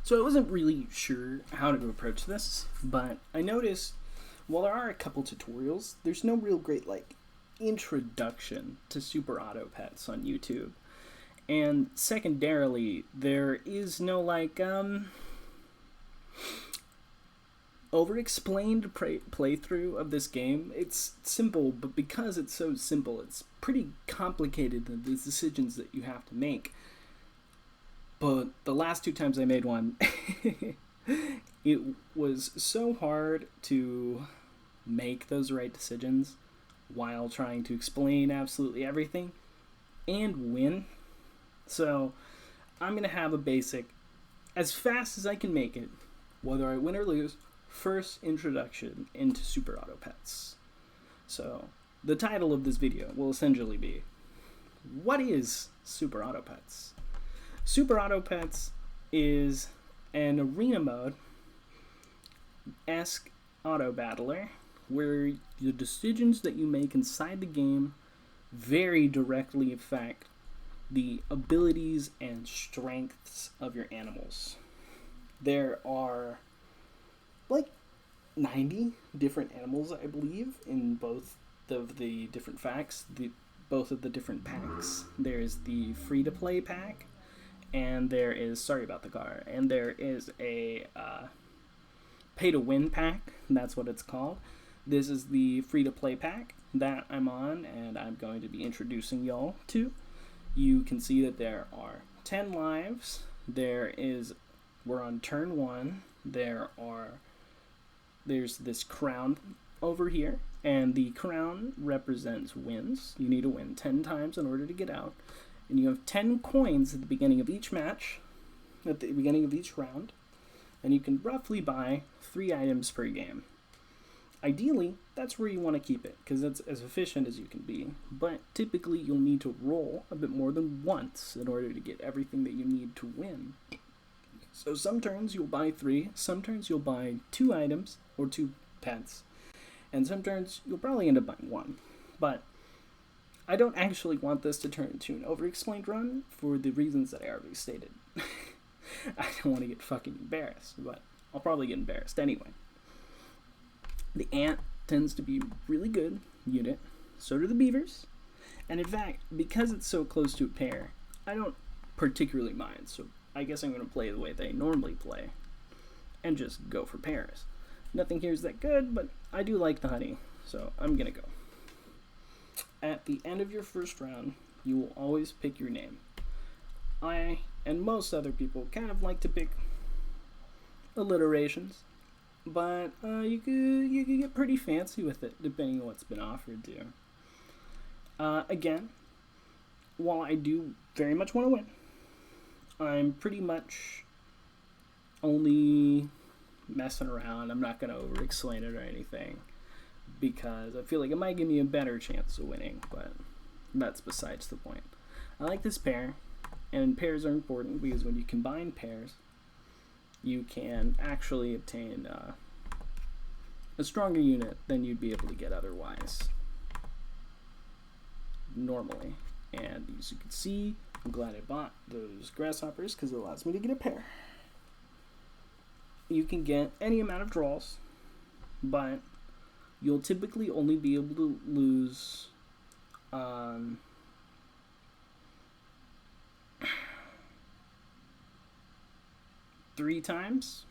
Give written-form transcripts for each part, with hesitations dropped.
So I wasn't really sure how to approach this, but I noticed while there are a couple tutorials, there's no real great introduction to Super Auto Pets on YouTube. And secondarily, there is no over-explained playthrough of this game. It's simple, but because it's so simple, it's pretty complicated, the decisions that you have to make. But the last 2 times I made one, it was so hard to make those right decisions while trying to explain absolutely everything and win. So I'm going to have a basic, as fast as I can make it, whether I win or lose, first introduction into Super Auto Pets. So the title of this video will essentially be, what is Super Auto Pets? Super Auto Pets is an arena mode-esque auto battler where the decisions that you make inside the game very directly affect the abilities and strengths of your animals. There are 90 different animals, I believe, in both of the different both of the different packs. There's the free-to-play pack, and there is, and there is a pay-to-win pack. That's what it's called. This is the free-to-play pack that I'm on, and I'm going to be introducing y'all to. You can see that there are 10 lives. We're on turn 1. There's this crown over here, and the crown represents wins. You need to win 10 times in order to get out. And you have 10 coins at the beginning of each match, at the beginning of each round, and you can roughly buy 3 items per game. Ideally, that's where you want to keep it, because it's as efficient as you can be, but typically you'll need to roll a bit more than once in order to get everything that you need to win. So some turns you'll buy 3, some turns you'll buy 2 items, or 2 pets, and some turns you'll probably end up buying 1. But I don't actually want this to turn into an over-explained run for the reasons that I already stated. I don't want to get fucking embarrassed, but I'll probably get embarrassed anyway. The ant tends to be a really good unit, so do the beavers, and in fact, because it's so close to a pair, I don't particularly mind, so I guess I'm going to play the way they normally play, and just go for pairs. Nothing here is that good, but I do like the honey, so I'm going to go. At the end of your first round, you will always pick your name. I, and most other people, kind of like to pick alliterations, but you could get pretty fancy with it, depending on what's been offered to you. Again, while I do very much want to win, I'm pretty much only messing around. I'm not going to over-explain it or anything, because I feel like it might give me a better chance of winning, but that's besides the point. I like this pair, and pairs are important because when you combine pairs, you can actually obtain a stronger unit than you'd be able to get otherwise normally. And as you can see, I'm glad I bought those grasshoppers because it allows me to get a pair. You can get any amount of draws, but you'll typically only be able to lose 3 times.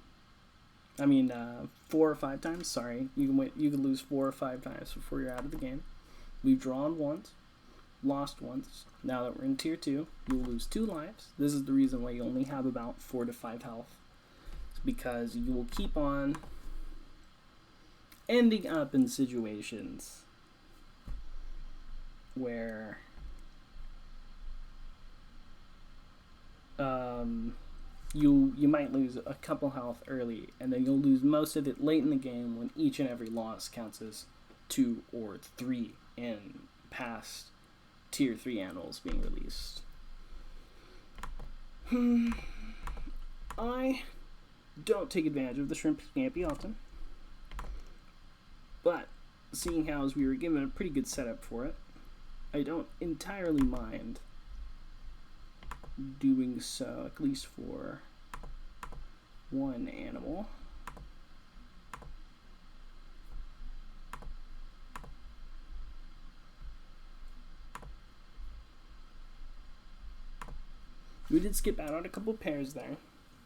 4 or 5 times. Sorry, you can lose 4 or 5 times before you're out of the game. We've drawn once, lost once. Now that we're in tier 2, you'll lose 2 lives. This is the reason why you only have about 4 to 5 health. It's because you will keep on ending up in situations where you might lose a couple health early, and then you'll lose most of it late in the game when each and every loss counts as 2 or 3 in past tier 3 animals being released. I don't take advantage of the shrimp scampi often, but seeing how as we were given a pretty good setup for it, I don't entirely mind doing so, at least for one animal. We did skip out on a couple pairs there.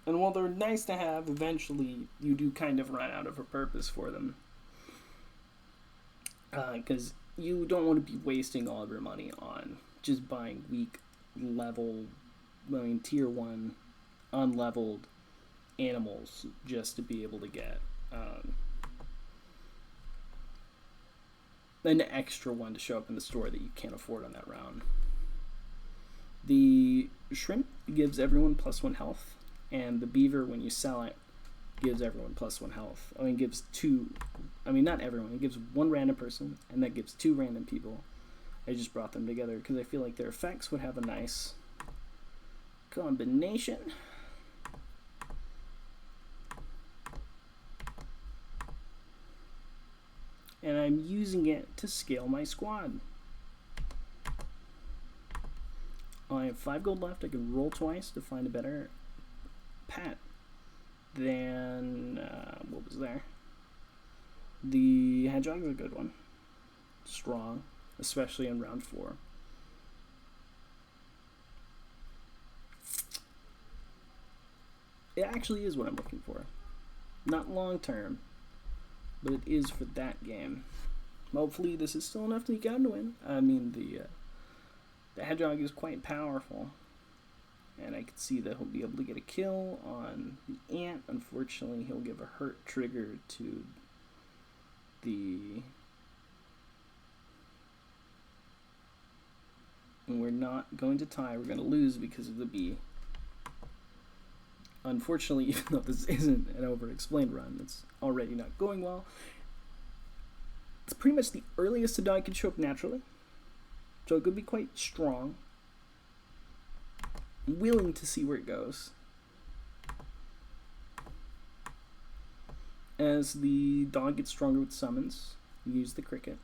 And while they're nice to have, eventually you do kind of run out of a purpose for them. Because you don't want to be wasting all of your money on just buying weak level, tier 1 unleveled animals just to be able to get an extra one to show up in the store that you can't afford on that round. The shrimp gives everyone +1 health, and the beaver, when you sell it, gives everyone +1 health. Gives two, not everyone, it gives one random person, and that gives 2 random people. I just brought them together because I feel like their effects would have a nice combination. And I'm using it to scale my squad. I have 5 gold left. I can roll twice to find a better pet than what was there. The hedgehog is a good one. Strong, especially in round 4. It actually is what I'm looking for. Not long term, but it is for that game. Hopefully this is still enough to eke out and win. The hedgehog is quite powerful, and I can see that he'll be able to get a kill on the ant. Unfortunately, he'll give a hurt trigger to the... And we're not going to tie, we're going to lose because of the bee. Unfortunately, even though this isn't an over-explained run, it's already not going well. It's pretty much the earliest a dog can show up naturally, so it could be quite strong. I'm willing to see where it goes. As the dog gets stronger with summons, you use the cricket.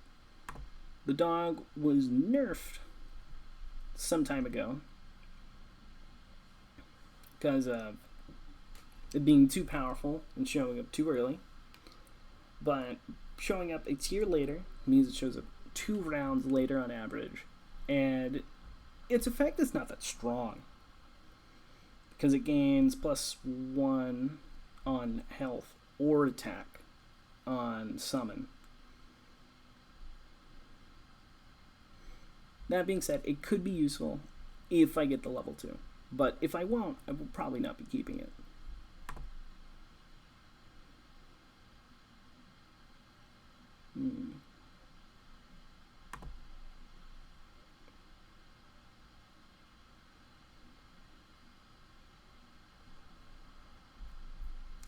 The dog was nerfed some time ago because of it being too powerful and showing up too early. But showing up a tier later means it shows up 2 rounds later on average, and its effect is not that strong because it gains +1 on health or attack on summon. That being said, it could be useful if I get the level 2, but if I won't, I will probably not be keeping it.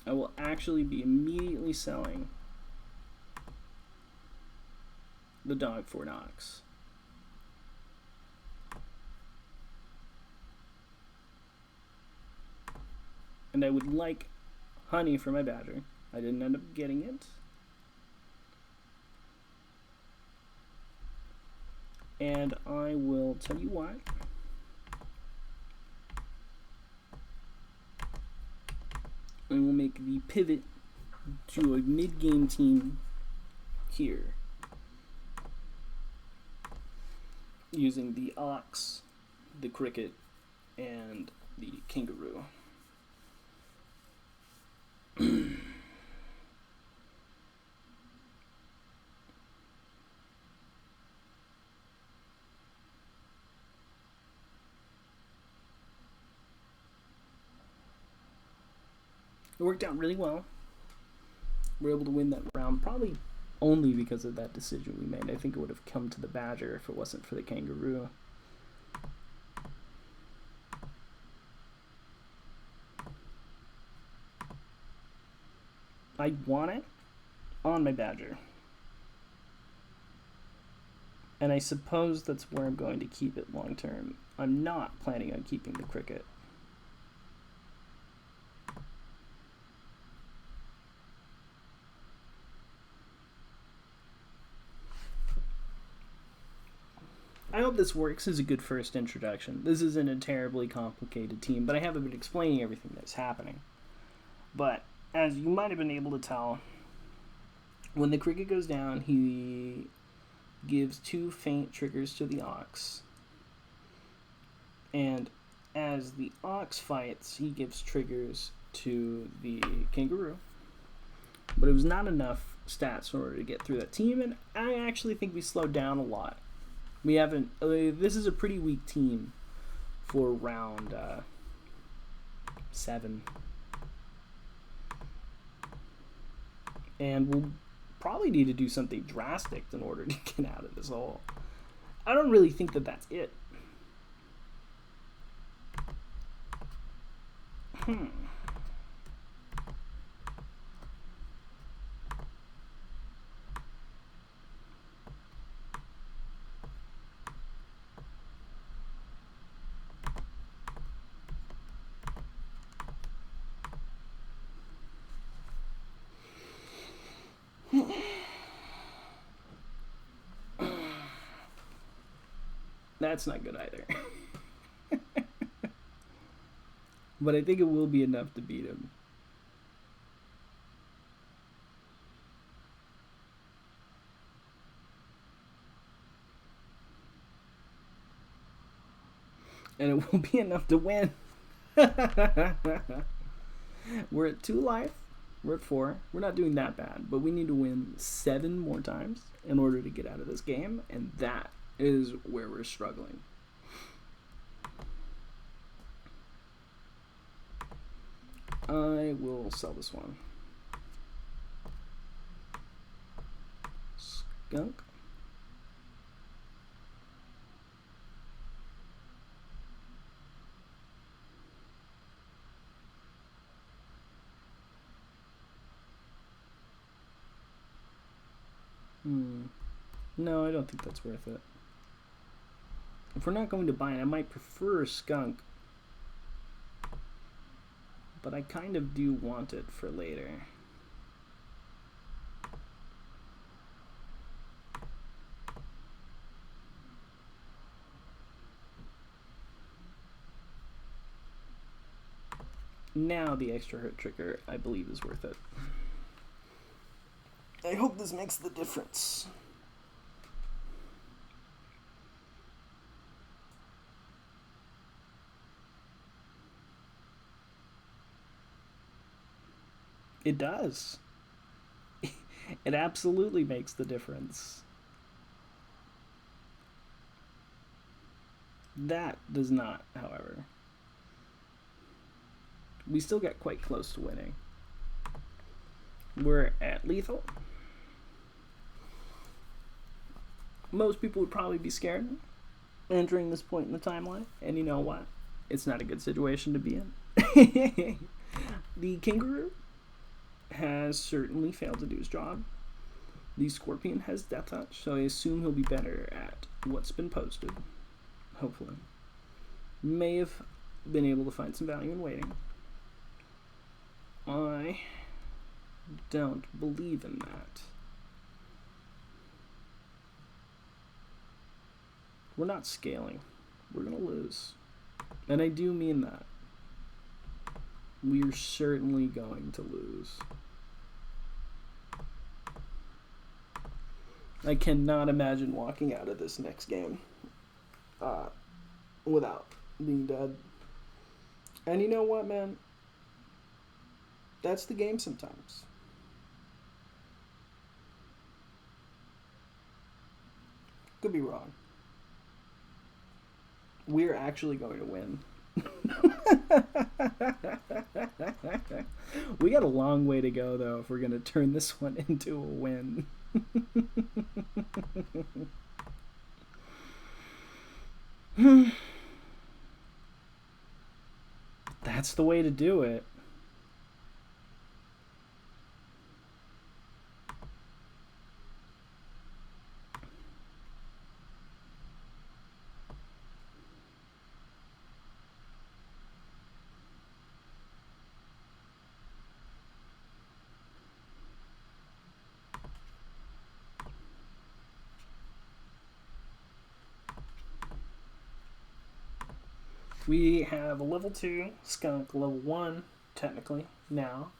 I will actually be immediately selling the dog for Nox. And I would like honey for my badger. I didn't end up getting it. And I will tell you why. And we'll make the pivot to a mid-game team here, using the ox, the cricket, and the kangaroo. It worked out really well. We were able to win that round, probably only because of that decision we made. I think it would have come to the badger if it wasn't for the kangaroo. I want it on my badger. And I suppose that's where I'm going to keep it long term. I'm not planning on keeping the cricket. I hope this works as a good first introduction. This isn't a terribly complicated team, but I haven't been explaining everything that's happening. But as you might have been able to tell, when the cricket goes down, he gives 2 faint triggers to the ox. And as the ox fights, he gives triggers to the kangaroo. But it was not enough stats in order to get through that team, and I actually think we slowed down a lot. We haven't. This is a pretty weak team for round 7. And we'll probably need to do something drastic in order to get out of this hole. I don't really think that that's it. That's not good either. But I think it will be enough to beat him. And it will be enough to win. We're at 2 life. We're at 4. We're not doing that bad, but we need to win 7 more times in order to get out of this game, and that is where we're struggling. I will sell this one. Skunk. No, I don't think that's worth it. If we're not going to buy it, I might prefer a skunk. But I kind of do want it for later. Now the extra hurt trigger, I believe, is worth it. I hope this makes the difference. It does. It absolutely makes the difference. That does not, however. We still get quite close to winning. We're at lethal. Most people would probably be scared entering this point in the timeline, and you know what? It's not a good situation to be in. The kangaroo has certainly failed to do his job. The scorpion has death touch, so I assume he'll be better at what's been posted. Hopefully. May have been able to find some value in waiting. I don't believe in that. We're not scaling. We're going to lose. And I do mean that. We're certainly going to lose. I cannot imagine walking out of this next game without being dead. And you know what, man? That's the game sometimes. Could be wrong. We're actually going to win. We got a long way to go, though, if we're going to turn this one into a win. That's the way to do it. We have a level 2 skunk, level 1 technically now,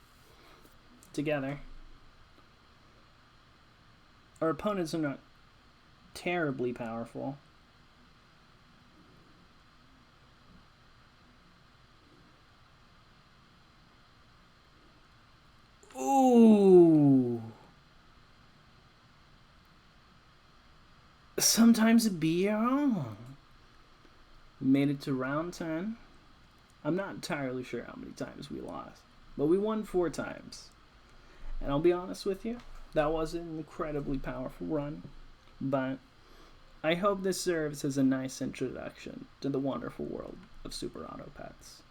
together. Our opponents are not terribly powerful. Ooh. Sometimes it be wrong. We made it to round 10. I'm not entirely sure how many times we lost, but we won 4 times. And I'll be honest with you, that was an incredibly powerful run, but I hope this serves as a nice introduction to the wonderful world of Super Auto Pets.